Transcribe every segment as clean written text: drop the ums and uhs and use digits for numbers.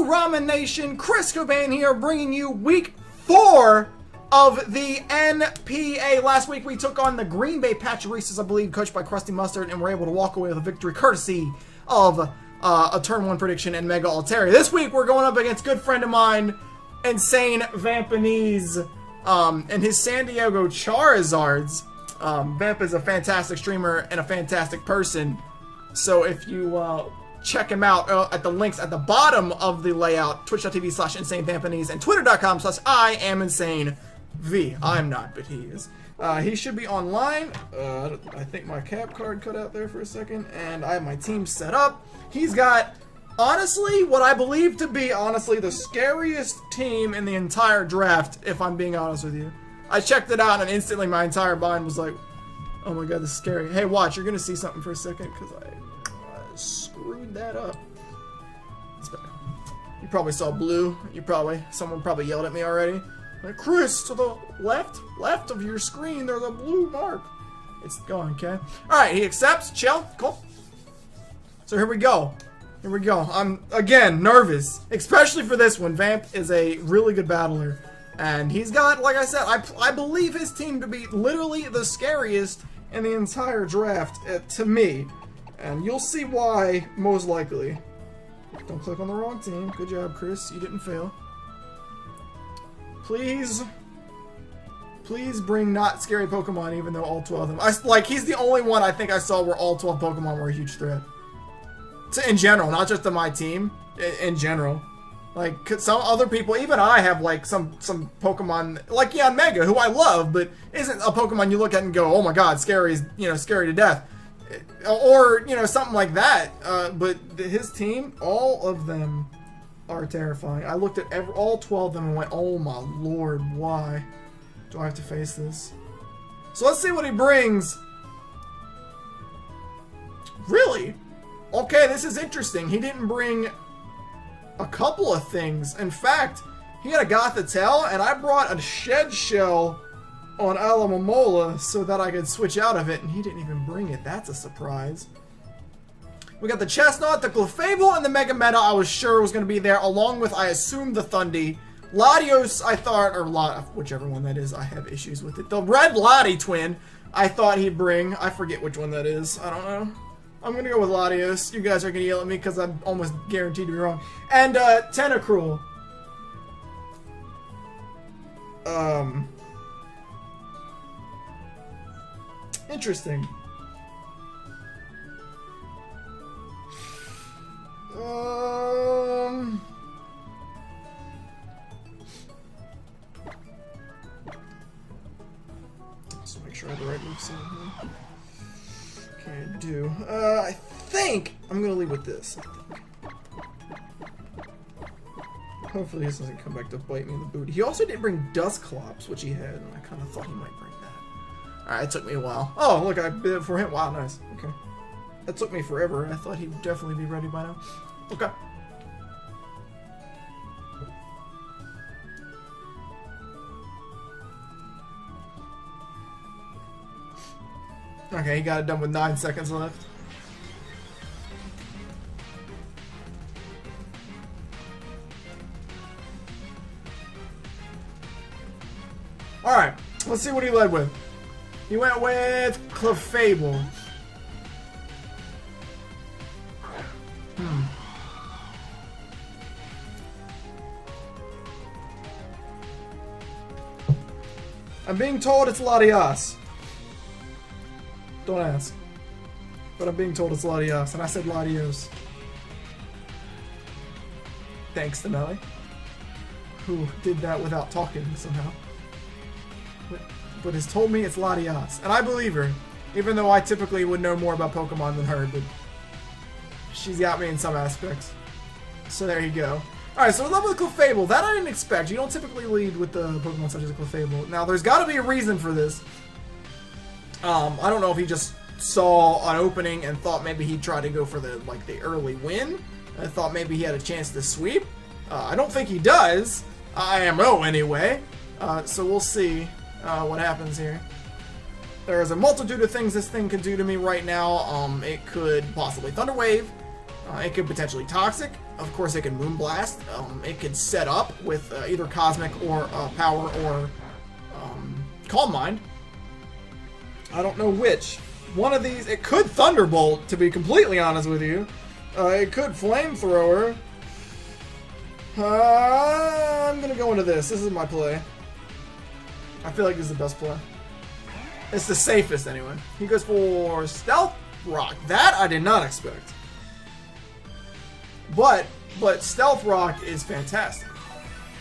Ramen Nation? Chris Cobain here, bringing you week 4 of the NPA. Last week we took on the Green Bay Pacharistas, I believe, coached by Krusty Mustard, and were able to walk away with a victory courtesy of a turn 1 prediction and Mega Altaria. This week we're going up against a good friend of mine, Insane Vampanese, and his San Diego Charizards. Vamp is a fantastic streamer and a fantastic person, so if you check him out at the links at the bottom of the layout, twitch.tv/InsaneVampanese and twitter.com/IamInsaneV. I'm not, but he is. He should be online. I think my cap card cut out there for a second, and I have my team set up. He's got, honestly, what I believe to be, honestly, the scariest team in the entire draft, if I'm being honest with you. I checked it out, and instantly my entire mind was like, oh my god, this is scary. Hey, watch, you're going to see something for a second, because I screwed that up. It's better. You probably saw blue. Someone probably yelled at me already. Like, Chris, to the left of your screen, there's a blue mark. It's gone, okay? Alright, he accepts. Chill. Cool. So here we go. Here we go. I'm, again, nervous. Especially for this one. Vamp is a really good battler. And he's got, like I said, I believe his team to be literally the scariest in the entire draft, to me. And you'll see why, most likely. Don't click on the wrong team. Good job, Chris. You didn't fail. Please bring not scary Pokemon, even though all 12 of them. He's the only one I think I saw where all 12 Pokemon were a huge threat. In general, not just to my team. In general. Like, some other people, even I have, like, some Pokemon, like, yeah, Mega, who I love, but isn't a Pokemon you look at and go, oh my god, scary is, scary to death. Or, something like that. But his team, all of them are terrifying. I looked at all 12 of them and went, oh my lord, why do I have to face this? So let's see what he brings. Really? Okay, this is interesting. He didn't bring a couple of things. In fact, he had a Gothitelle, and I brought a Shed Shell on Alamomola so that I could switch out of it, and he didn't even bring it. That's a surprise. We got the Chestnut, the Clefable, and the Mega Meta I was sure was going to be there, along with, I assumed, the Thundy. Latios, I thought, or whichever one that is, I have issues with it. The Red Lottie Twin, I thought he'd bring. I forget which one that is. I don't know. I'm going to go with Latios. You guys are going to yell at me because I'm almost guaranteed to be wrong. And, Tentacruel. Interesting. Just make sure I have the right moveset here. Okay, I do. I think I'm gonna leave with this. Hopefully this doesn't come back to bite me in the booty. He also did bring Dusclops, which he had, and I kind of thought he might bring that. Alright, it took me a while. Oh, look, I bid it for him. Wow, nice. Okay. That took me forever. I thought he would definitely be ready by now. Okay. Okay, he got it done with 9 seconds left. Alright, let's see what he led with. He went with Clefable. I'm being told it's Latias. Don't ask. But I'm being told it's Latias, and I said Latios. Thanks to Nelly, who did that without talking somehow. But has told me it's Latias, and I believe her, even though I typically would know more about Pokemon than her, but she's got me in some aspects. So there you go. Alright, so we love with Clefable. That I didn't expect. You don't typically lead with the Pokemon such as Clefable. Now, there's got to be a reason for this. I don't know if he just saw an opening and thought maybe he'd try to go for the early win. I thought maybe he had a chance to sweep. I don't think he does. IMO anyway. So we'll see what happens here. There is a multitude of things this thing could do to me right now. It could possibly Thunder Wave. It could potentially Toxic. Of course, it can Moonblast. It can set up with either Cosmic or Power or Calm Mind. I don't know which. One of these. It could Thunderbolt, to be completely honest with you. It could Flamethrower. I'm going to go into this. This is my play. I feel like this is the best play. It's the safest, anyway. He goes for Stealth Rock. That I did not expect. But Stealth Rock is fantastic.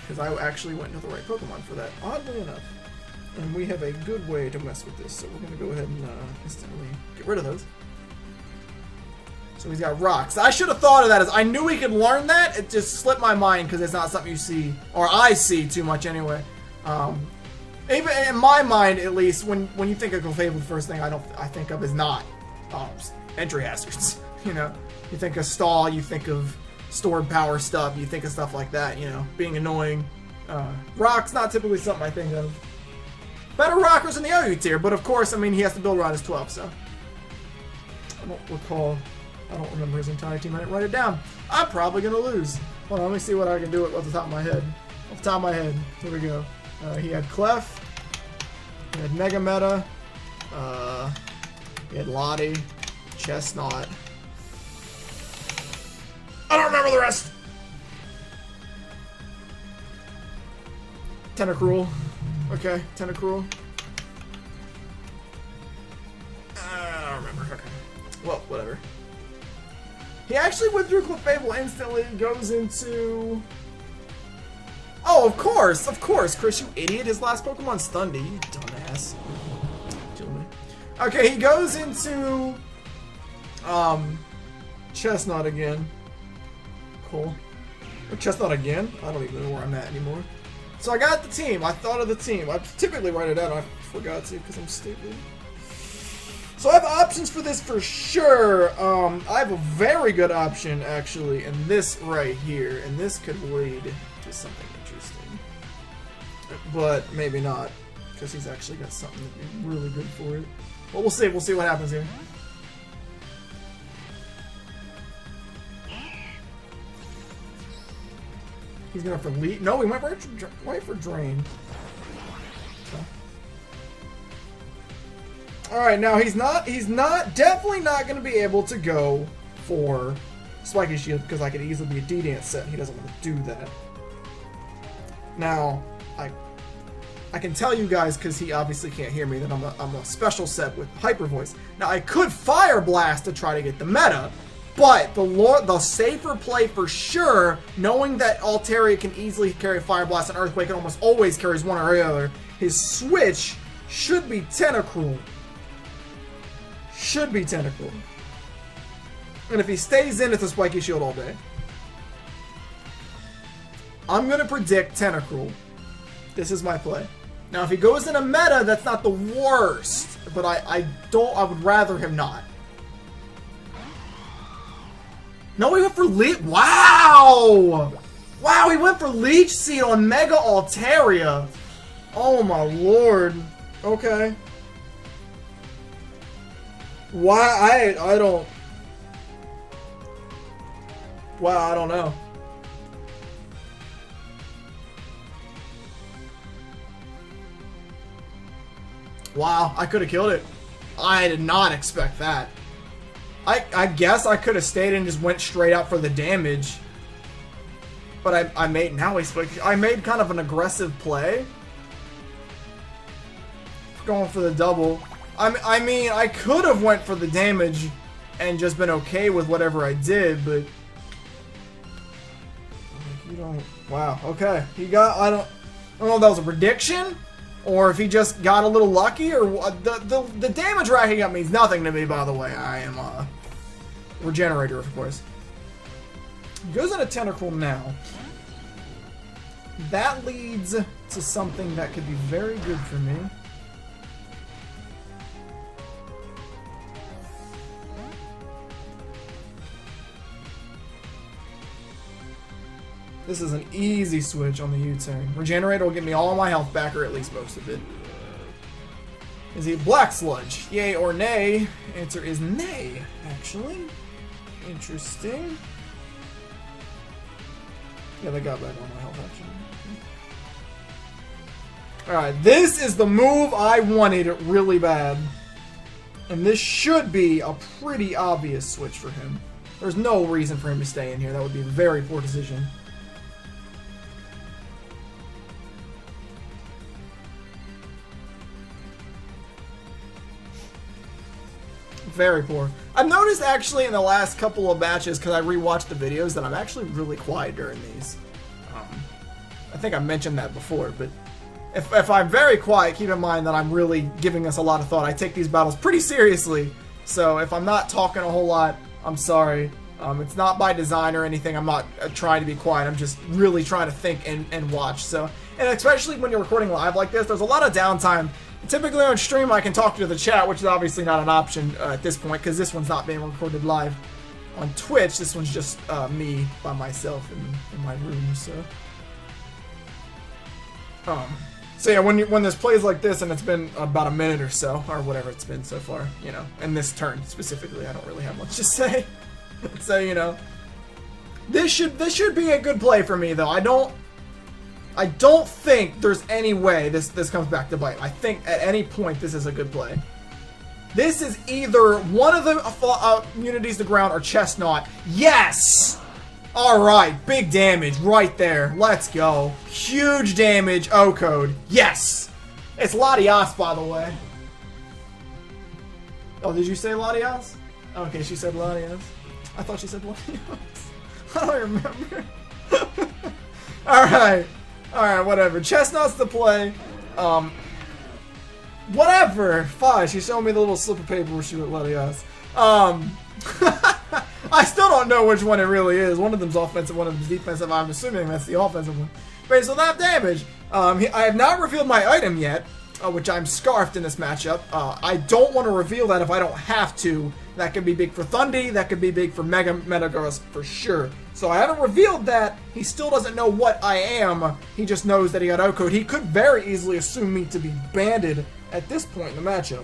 Because I actually went into the right Pokemon for that, oddly enough. And we have a good way to mess with this, so we're going to go ahead and instantly get rid of those. So he's got Rocks. I should have thought of that as I knew he could learn that. It just slipped my mind because it's not something you see, or I see too much anyway. Even in my mind, at least, when you think of Clefable, the first thing I think of is not entry hazards. You know, you think of stall, you think of stored power stuff, you think of stuff like that. You know, being annoying. Rock's not typically something I think of. Better rockers in the OU tier, but of course, I mean, he has to build around his 12, so. I don't recall. I don't remember his entire team. I didn't write it down. I'm probably going to lose. Hold on, let me see what I can do off the top of my head. Off the top of my head. Here we go. He had Clef. He had Mega Meta. He had Lottie. Chestnut. I don't remember the rest. Tentacruel. Okay, Tentacruel. I don't remember. Okay. Well, whatever. He actually withdrew Clefable instantly, goes into... Oh, of course, Chris, you idiot. His last Pokemon's Thundy, you dumbass. Okay, he goes into... Chestnut again. Cool. Or Chestnut again? I don't even know where I'm at anymore. So I got the team. I thought of the team. I typically write it out. I forgot to because I'm stupid. So I have options for this for sure. I have a very good option, actually, in this right here. And this could lead to something interesting. But maybe not. Because he's actually got something that'd be really good for it. Well, we'll see. We'll see what happens here. He's going for lead. No, he went for Drain. Alright, now he's definitely not going to be able to go for Spiky Shield because I could easily be a D-Dance set and he doesn't want to do that. Now, I can tell you guys, because he obviously can't hear me, that I'm a special set with Hyper Voice. Now, I could Fire Blast to try to get the meta, but the safer play for sure, knowing that Altaria can easily carry Fire Blast and Earthquake and almost always carries one or the other, his switch should be Tentacruel. Should be Tentacruel. And if he stays in, it's a Spiky Shield all day. I'm going to predict Tentacruel. This is my play. Now, if he goes in a meta, that's not the worst. But I would rather him not. No, he went for Leech. Wow! Wow, he went for Leech Seed on Mega Altaria. Oh my lord. Okay. Why? I don't... Wow, I don't know. Wow, I could have killed it. I did not expect that. I guess I could have stayed and just went straight out for the damage. But I made... Now he's like... I made kind of an aggressive play. Going for the double. I mean, I could have went for the damage and just been okay with whatever I did, but... You don't... Wow, okay. He got... I don't know if that was a prediction, or if he just got a little lucky, or... The damage racking up means nothing to me, by the way. I am a Regenerator, of course. He goes into Tentacruel now. That leads to something that could be very good for me. This is an easy switch on the U-turn. Regenerator will give me all my health back, or at least most of it. Is he Black Sludge? Yay or nay? Answer is nay, actually. Interesting. Yeah, they got back on my health, actually. Alright, this is the move I wanted really bad. And this should be a pretty obvious switch for him. There's no reason for him to stay in here. That would be a very poor decision. Very poor. I've noticed actually in the last couple of matches, because I rewatched the videos, that I'm actually really quiet during these. I think I mentioned that before, but if I'm very quiet, keep in mind that I'm really giving us a lot of thought. I take these battles pretty seriously, so if I'm not talking a whole lot, I'm sorry. It's not by design or anything. I'm not trying to be quiet. I'm just really trying to think and watch. So, and especially when you're recording live like this, there's a lot of downtime. Typically on stream, I can talk to the chat, which is obviously not an option at this point, because this one's not being recorded live on Twitch. This one's just me by myself in my room. So yeah, when this plays like this, and it's been about a minute or so, or whatever it's been so far, you know, and this turn specifically, I don't really have much to say. So you know, this should be a good play for me, though. I don't think there's any way this comes back to bite. I think at any point this is a good play. This is either one of the immunities to ground or Chestnut. Yes! Alright, big damage right there. Let's go. Huge damage, O-code. Yes! It's Latias, by the way. Oh, did you say Latias? Okay, she said Latias. I thought she said Latias. I don't remember. Alright. Alright, whatever. Chestnut's the play. Whatever. Fine, she showed me the little slip of paper where she would Latias. I still don't know which one it really is. One of them's offensive, one of them's defensive. I'm assuming that's the offensive one. Based on that damage, I have not revealed my item yet, which I'm scarfed in this matchup. I don't want to reveal that if I don't have to. That could be big for Thundy, that could be big for Metagross for sure. So I haven't revealed that. He still doesn't know what I am. He just knows that he got O-code. He could very easily assume me to be banded at this point in the matchup.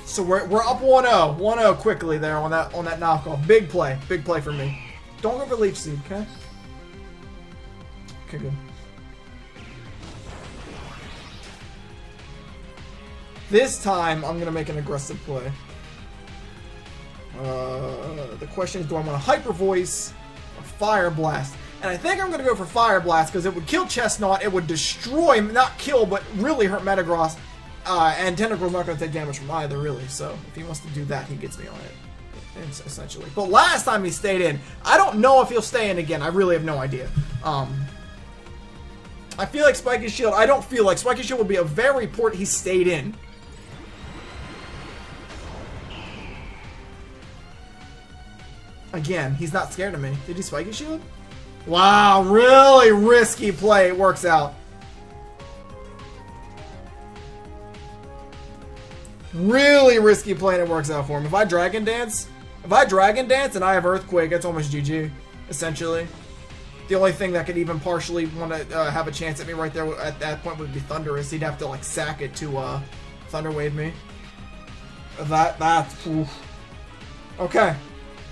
So we're up 1-0. 1-0 quickly there on that knockoff. Big play for me. Don't go for Leech Seed, okay? Okay, good. This time I'm gonna make an aggressive play. The question is, do I want a Hyper Voice or Fire Blast? And I think I'm gonna go for Fire Blast because it would kill Chestnut. It would destroy, not kill, but really hurt Metagross. And Tentacruel's not going to take damage from either, really. So if he wants to do that, he gets me on it, essentially. But last time he stayed in, I don't know if he'll stay in again. I really have no idea. I feel like Spiky Shield. I don't feel like Spiky Shield would be a very important. He stayed in. Again, he's not scared of me. Did he Spiky Shield? Wow, really risky play. It works out. Really risky play and it works out for him. If I Dragon Dance and I have Earthquake, it's almost GG, essentially. The only thing that could even partially want to have a chance at me right there at that point would be Thunderous. He'd have to like sack it to Thunder Wave me. That's oof. Okay.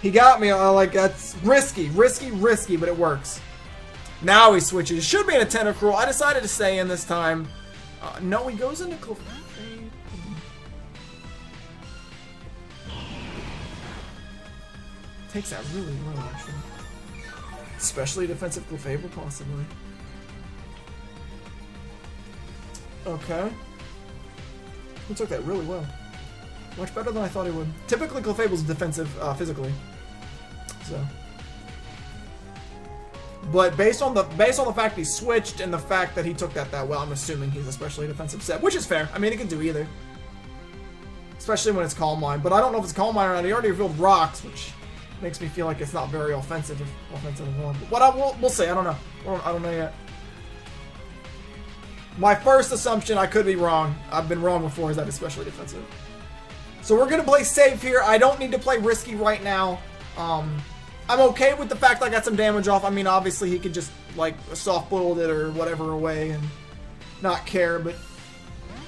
He got me. Like that's risky, but it works. Now he switches. Should be in a Tentacruel. I decided to stay in this time. No, he goes into Clefairy. Takes that really well, actually. Especially defensive Clefable, possibly. Okay. He took that really well. Much better than I thought he would. Typically, Clefable's defensive physically. So. But based on the fact he switched and the fact that he took that well, I'm assuming he's especially defensive set, which is fair. I mean, he can do either. Especially when it's Calm Mind. But I don't know if it's Calm Mind or not. He already revealed Rocks, which makes me feel like it's not very offensive at all. But we'll see. I don't know. I don't know yet. My first assumption, I could be wrong. I've been wrong before, is that especially defensive. So we're going to play safe here. I don't need to play risky right now. I'm okay with the fact I got some damage off. I mean, obviously he could just like soft boiled it or whatever away and not care, but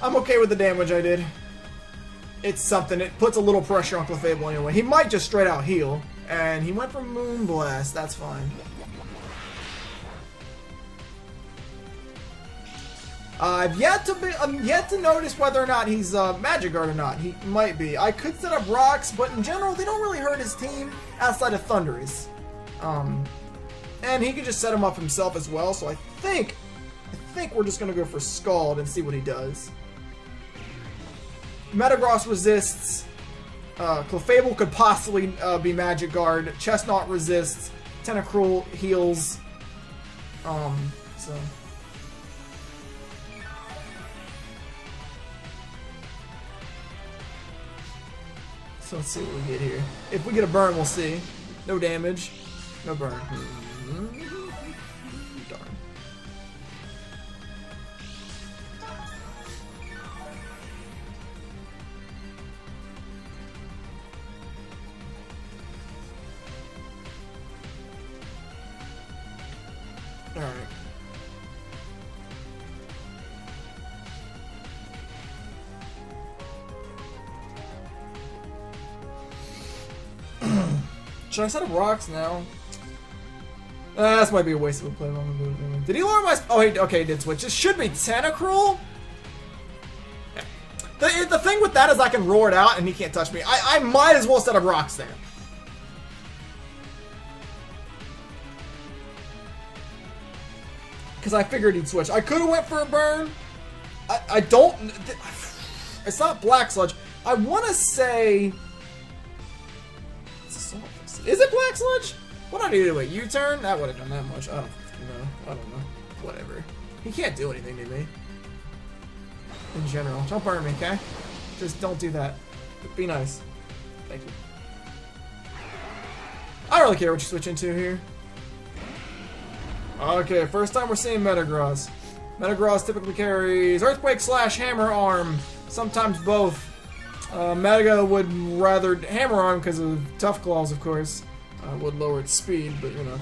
I'm okay with the damage I did. It's something. It puts a little pressure on Clefable anyway. He might just straight out heal And he went for Moonblast. That's fine. I'm yet to notice whether or not he's Magic Guard or not. He might be. I could set up rocks, but in general, they don't really hurt his team outside of Thundurus. And he could just set him up himself as well. So I think we're just gonna go for Scald and see what he does. Metagross resists. Clefable could possibly be Magic Guard. Chestnut resists. Tentacruel heals. So. So let's see what we get here. If we get a burn, we'll see. No damage. No burn. Darn. Alright. Should I set up rocks now? This might be a waste of a play. Did he lower my... Oh, okay, he did switch. This should be Tentacruel? The thing with that is I can roar it out and he can't touch me. I might as well set up rocks there. Because I figured he'd switch. I could have went for a burn. I don't... It's not Black Sludge. I want to say... Is it Black Sludge? What do I need to do? A U-turn? That would have done that much. I don't know. I don't know. Whatever. He can't do anything to me. In general. Don't burn me, okay? Just don't do that. Be nice. Thank you. I don't really care what you switch into here. Okay, first time we're seeing Metagross. Metagross typically carries Earthquake / Hammer Arm. Sometimes both. Mega would rather Hammer Arm because of Tough Claws, of course. Would lower its speed, but you know.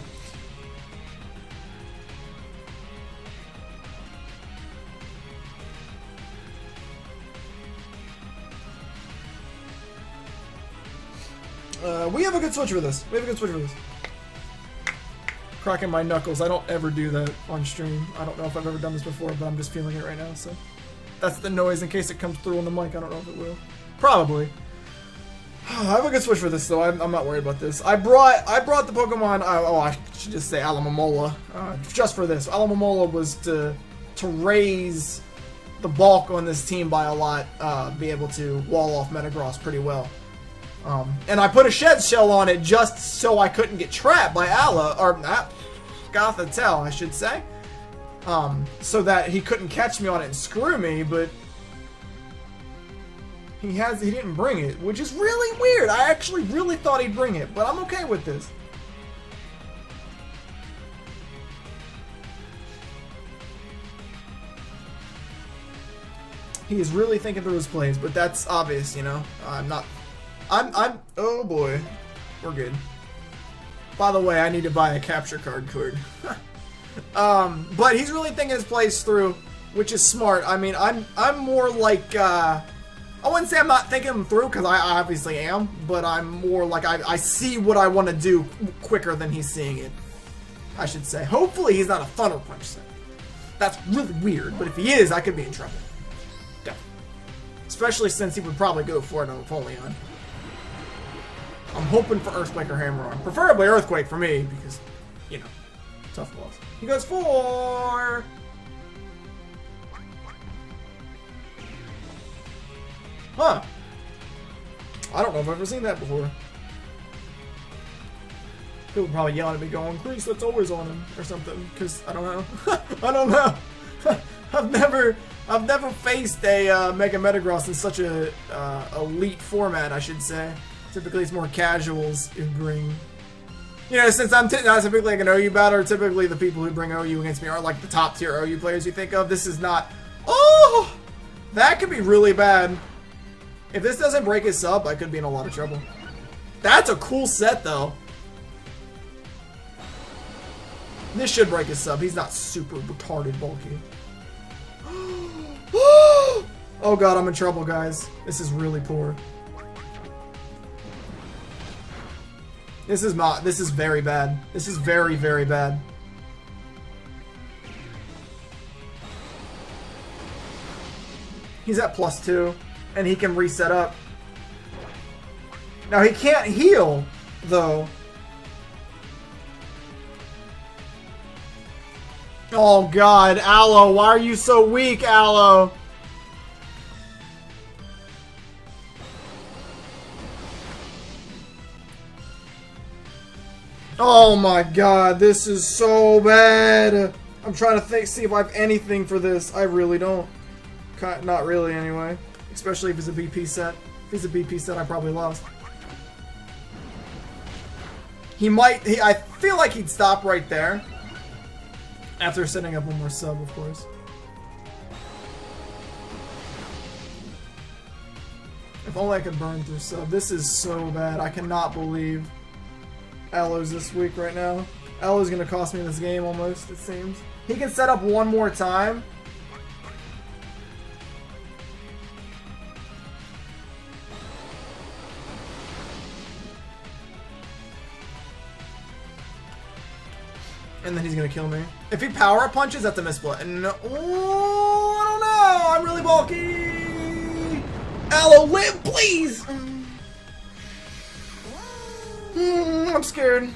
We have a good switch for this. Cracking my knuckles. I don't ever do that on stream. I don't know if I've ever done this before, but I'm just feeling it right now, so. That's the noise in case it comes through on the mic. I don't know if it will. Probably. I have a good switch for this, though. I'm not worried about this. I brought the Pokemon. I should just say Alomomola, just for this. Alomomola was to raise the bulk on this team by a lot. Be able to wall off Metagross pretty well. And I put a Shed Shell on it just so I couldn't get trapped by Gothitelle, I should say. So that he couldn't catch me on it and screw me, but. He didn't bring it, which is really weird. I actually really thought he'd bring it, but I'm okay with this. He is really thinking through his plays, but that's obvious, you know. Oh boy. We're good. By the way, I need to buy a capture card cord. But he's really thinking his plays through, which is smart. I mean, I'm more like, I wouldn't say I'm not thinking them through, because I obviously am, but I'm more like I see what I want to do quicker than he's seeing it, I should say. Hopefully he's not a Thunder Punch set. That's really weird, but if he is, I could be in trouble. Definitely. Especially since he would probably go for it on Folion. I'm hoping for Earthquake or Hammer Arm. Preferably Earthquake for me, because, you know, Tough Claws. He goes for... Huh. I don't know if I've ever seen that before. People probably yelling at me going, Chris, that's always on him, or something, because I don't know. I don't know. I've never faced a Mega Metagross in such a elite format, I should say. Typically it's more casuals who bring... You know, since I'm not typically like an OU battler, typically the people who bring OU against me are like the top tier OU players you think of. This is not... Oh! That could be really bad. If this doesn't break his sub, I could be in a lot of trouble. That's a cool set, though. This should break his sub. He's not super retarded bulky. Oh god, I'm in trouble, guys. This is really poor. This is not. This is very bad. This is very, very bad. He's at +2, and he can reset up. Now he can't heal, though. Oh God, Aloe, why are you so weak, Aloe? Oh my God, this is so bad. I'm trying to see if I have anything for this. I really don't. Not really, anyway. Especially if it's a BP set. If it's a BP set, I probably lost. He might. I feel like he'd stop right there. After setting up one more sub, of course. If only I could burn through sub. This is so bad. I cannot believe Aloe's this weak right now. Aloe's gonna cost me this game almost, it seems. He can set up one more time. And then he's gonna kill me. If he power up punches, that's a misplay. No, oh, I don't know. I'm really bulky. Aloe, live, please. I'm scared.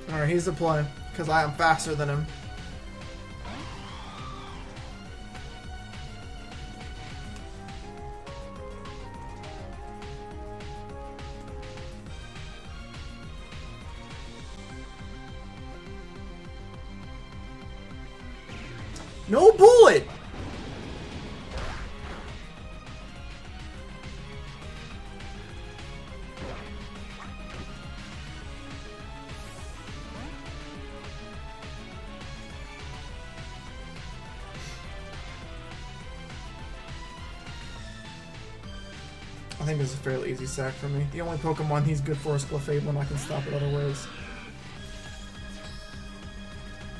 All right, he's the play because I am faster than him. No bullet! I think this is a fairly easy sack for me. The only Pokemon he's good for is Clefable, and I can stop it other ways.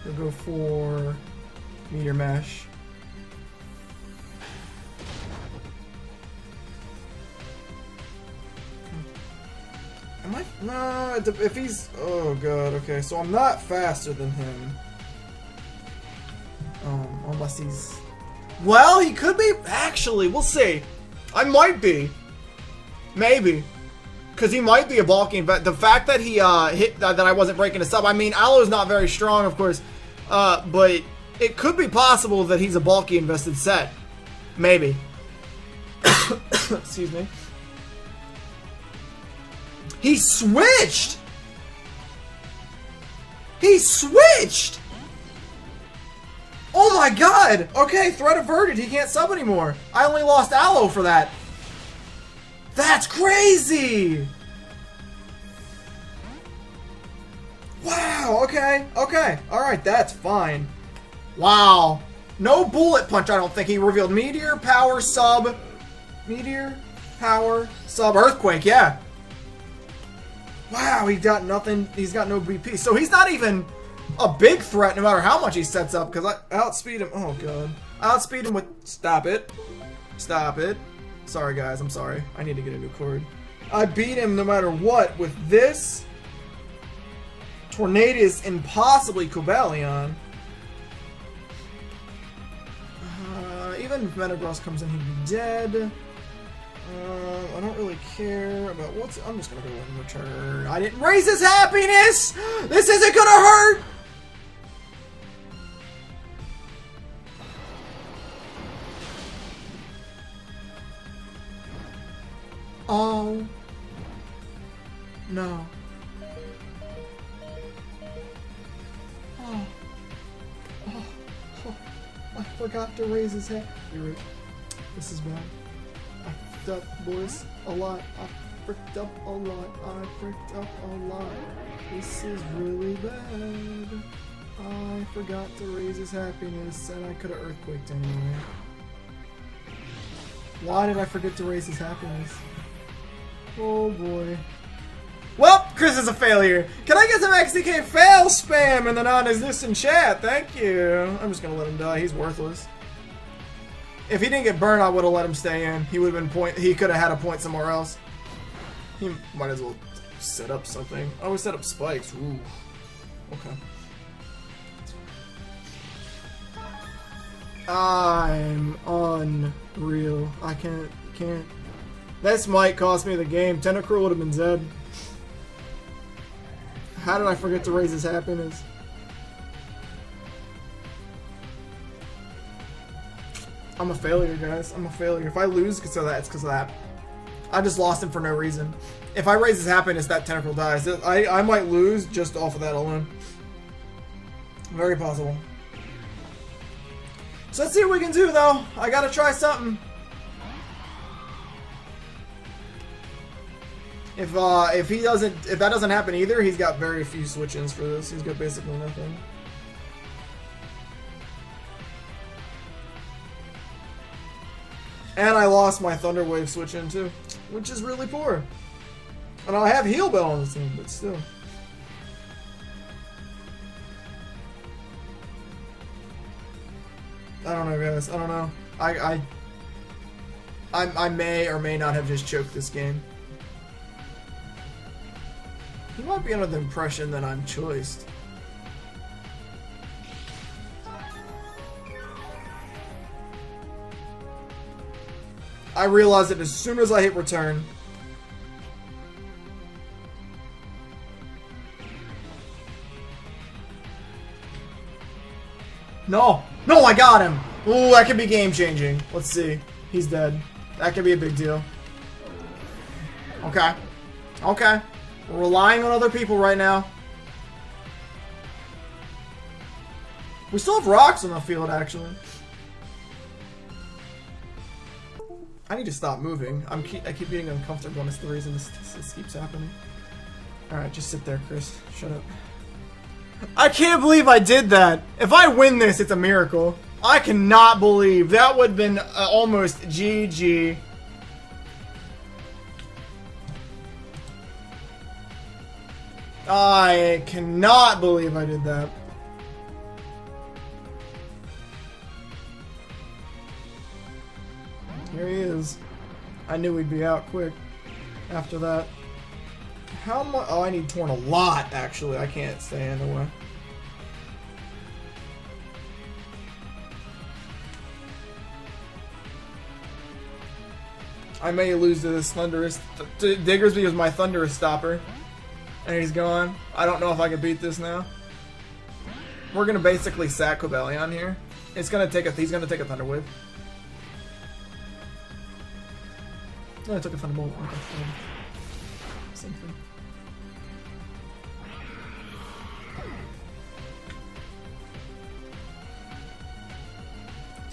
We'll go for Meteor Mash. Am I? No, if he's... Oh god, okay. So I'm not faster than him. Unless he's... Well, he could be... Actually, we'll see. I might be. Maybe. Because he might be a bulking, but the fact that he hit... that I wasn't breaking a sub... I mean, Aloe's not very strong, of course. But... It could be possible that he's a bulky invested set. Maybe. Excuse me. He switched! He switched! Oh my god! Okay, threat averted. He can't sub anymore. I only lost Aloe for that. That's crazy! Wow, okay, okay. Alright, that's fine. Wow. No bullet punch, I don't think. He revealed Meteor, Power, Sub. Meteor, Power, Sub, Earthquake, yeah. Wow, he got nothing. He's got no BP. So he's not even a big threat no matter how much he sets up, because I outspeed him. Oh, God. I outspeed him with... Stop it. Stop it. Sorry, guys. I'm sorry. I need to get a new cord. I beat him no matter what with this, Tornadus, and possibly Cobalion. Even if Metagross comes in, he'd be dead. I don't really care about what's... I'm just gonna go in return. I didn't raise his happiness! This isn't gonna hurt! Oh. No. Oh. Oh. Oh. I forgot to raise his head. This is bad. I fricked up, boys. A lot. I fricked up a lot. I fricked up a lot. This is really bad. I forgot to raise his happiness, and I could have earthquaked anyway. Why did I forget to raise his happiness? Oh boy. Well, Chris is a failure. Can I get some XDK fail spam in the non-existent chat? Thank you. I'm just gonna let him die. He's worthless. If he didn't get burned, I would have let him stay in. He would have been point. He could have had a point somewhere else. He might as well set up something. Oh, we set up spikes. Ooh. Okay. I'm unreal. I can't. This might cost me the game. Tentacruel would have been Zed. How did I forget to raise his happiness? I'm a failure, guys. I'm a failure. If I lose because of that, it's because of that. I just lost him for no reason. If I raise his happiness, that Tentacruel dies. I might lose just off of that alone. Very possible. So let's see what we can do, though. I gotta try something. If that doesn't happen either, he's got very few switch-ins for this. He's got basically nothing. And I lost my Thunder Wave switch-in too, which is really poor. And I have Heal Bell on the team, but still. I don't know, guys. I don't know. I may or may not have just choked this game. He might be under the impression that I'm choiced. I realized it as soon as I hit return. No! No, I got him! Ooh, that could be game-changing. Let's see. He's dead. That could be a big deal. Okay. Okay. We're relying on other people right now. We still have rocks on the field, actually. I need to stop moving. I keep getting uncomfortable, and it's the reason this keeps happening. Alright, just sit there, Chris. Shut up. I can't believe I did that. If I win this, it's a miracle. I cannot believe. That would have been almost GG. I cannot believe I did that. Here he is. I knew he'd be out quick after that. How much? Oh, I need torn a lot, actually. I can't stay in the way. I may lose to this Thunderous. Diggersby was my Thunderous stopper. And he's gone. I don't know if I can beat this now. We're gonna basically sack Cobalion here. It's gonna take he's gonna take a Thunder Wave. No, I took a Thunderbolt. Okay. Same thing.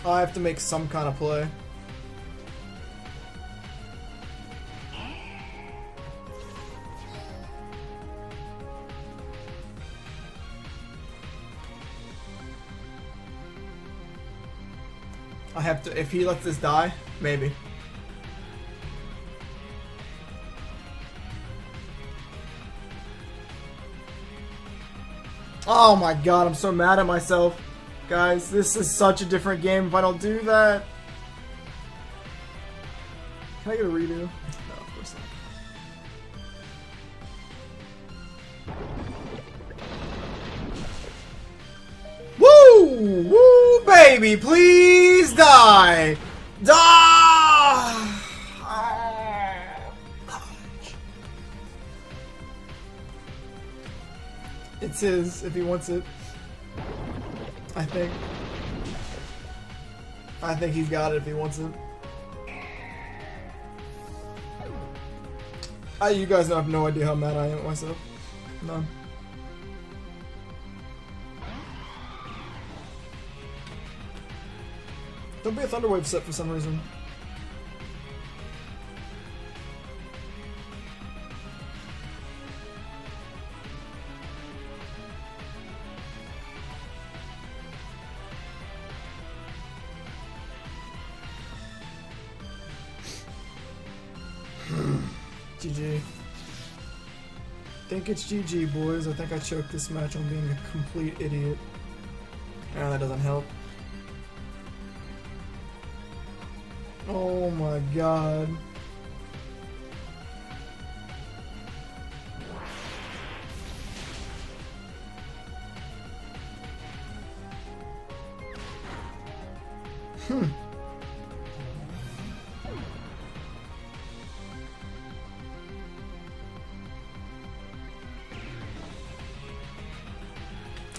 I have to make some kind of play. I have to, if he lets this die, maybe. Oh my god, I'm so mad at myself. Guys, this is such a different game if I don't do that. Can I get a redo? No, of course not. Woo! Woo, baby! Please die! Die! It's his, if he wants it. I think he's got it if he wants it. You guys have no idea how mad I am at myself. None. Don't be a Thunderwave set for some reason. GG. I think it's GG, boys. I think I choked this match on being a complete idiot. And that doesn't help. Oh my god.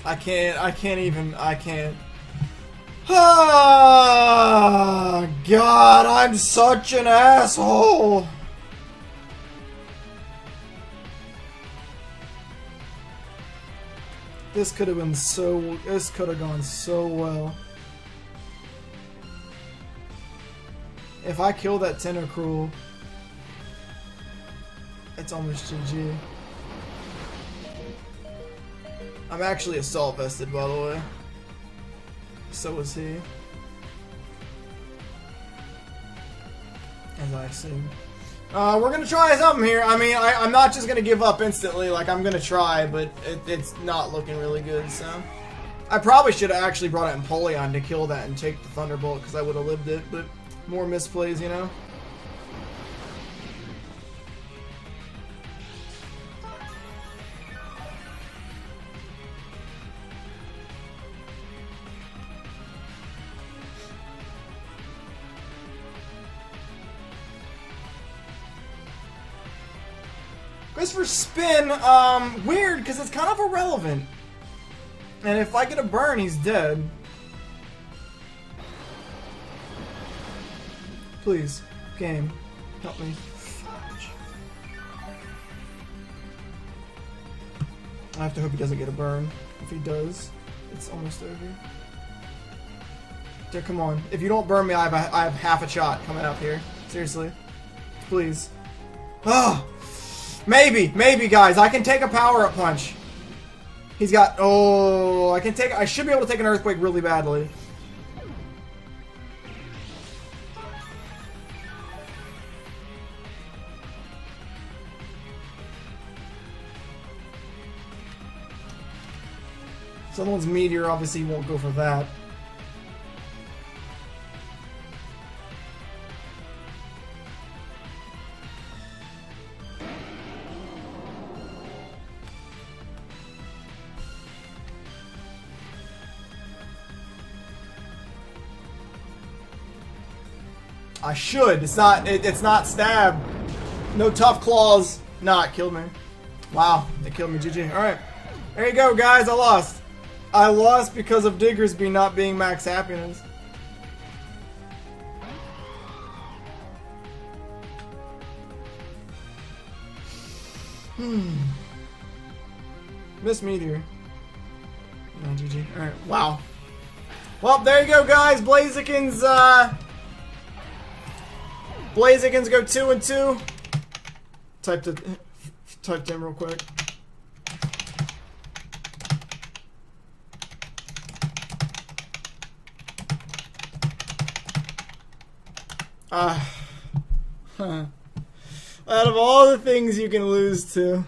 I can't. Ah, God, I'm such an asshole. This could have been so, this could have gone so well. If I kill that Tentacruel, it's almost GG. I'm actually assault vested, by the way. So is he. As I assume. We're gonna try something here. I mean, I'm not just gonna give up instantly. Like, I'm gonna try, but it's not looking really good, so. I probably should have actually brought out Empoleon to kill that and take the Thunderbolt, because I would have lived it, but more misplays, you know? Goes for spin, weird, because it's kind of irrelevant. And if I get a burn, he's dead. Please, game, help me. I have to hope he doesn't get a burn. If he does, it's almost over. Dude, come on. If you don't burn me, I have half a shot coming up here. Seriously. Please. Oh! Maybe, guys. I can take a power-up punch. He's got... Oh, I should be able to take an Earthquake really badly. Someone's Meteor, obviously, won't go for that. I should. It's not stab. No tough claws. Nah, it killed me. Wow, it killed me. GG. Alright. There you go, guys. I lost. I lost because of Diggersby not being max happiness. Miss Meteor. No, GG. Alright. Wow. Well, there you go, guys. Blazikens, Blazikens go 2-2. Typed in real quick. Out of all the things you can lose to,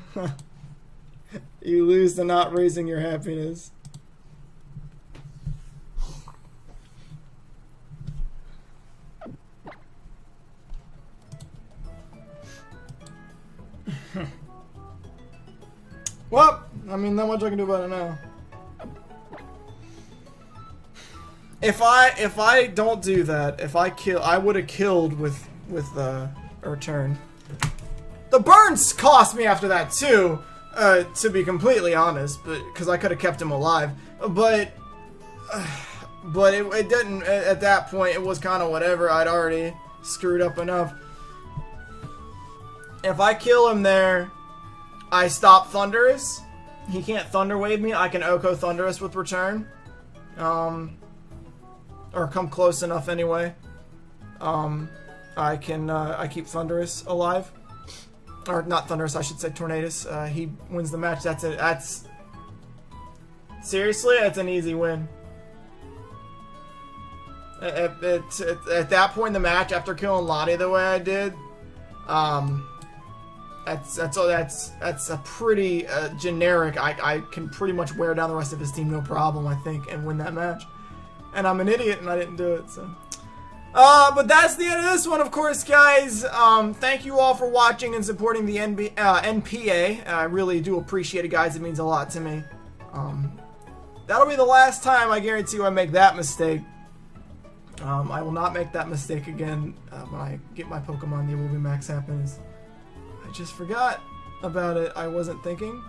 you lose to not raising your happiness. Well, I mean, not much I can do about it now. If I don't do that, if I kill, I would have killed with a return. The burns cost me after that too, to be completely honest, but because I could have kept him alive. But it didn't. At that point, it was kind of whatever. I'd already screwed up enough. If I kill him there, I stop Thundurus. He can't Thunder Wave me. I can Oko Thundurus with return. Or come close enough anyway. I keep Thundurus alive. Or not Thundurus, I should say Tornadus. He wins the match. That's it. That's... Seriously? That's an easy win. At that point in the match, after killing Lottie the way I did, that's a pretty generic. I can pretty much wear down the rest of his team no problem, I think, and win that match. And I'm an idiot and I didn't do it, so. But that's the end of this one, of course, guys. Thank you all for watching and supporting the NPA. I really do appreciate it, guys. It means a lot to me. That'll be the last time, I guarantee you, I make that mistake. I will not make that mistake again when I get my Pokemon the Evolving Max happens. I just forgot about it. I wasn't thinking,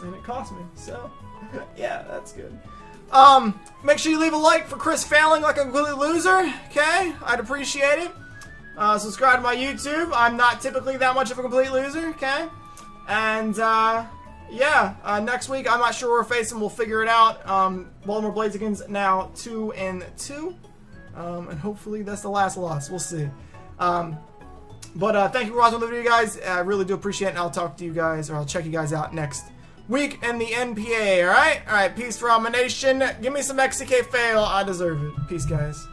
and it cost me. So, yeah, that's good. Make sure you leave a like for Chris failing like a complete loser, okay? I'd appreciate it. Subscribe to my YouTube. I'm not typically that much of a complete loser, okay? And, yeah, next week, I'm not sure who we're facing. We'll figure it out. Baltimore Blaziken's now 2-2. And hopefully that's the last loss. We'll see. But thank you for watching the video, guys. I really do appreciate it, and I'll talk to you guys, or I'll check you guys out next week in the NPA, alright? Alright, peace from a nation. Give me some XCK fail. I deserve it. Peace, guys.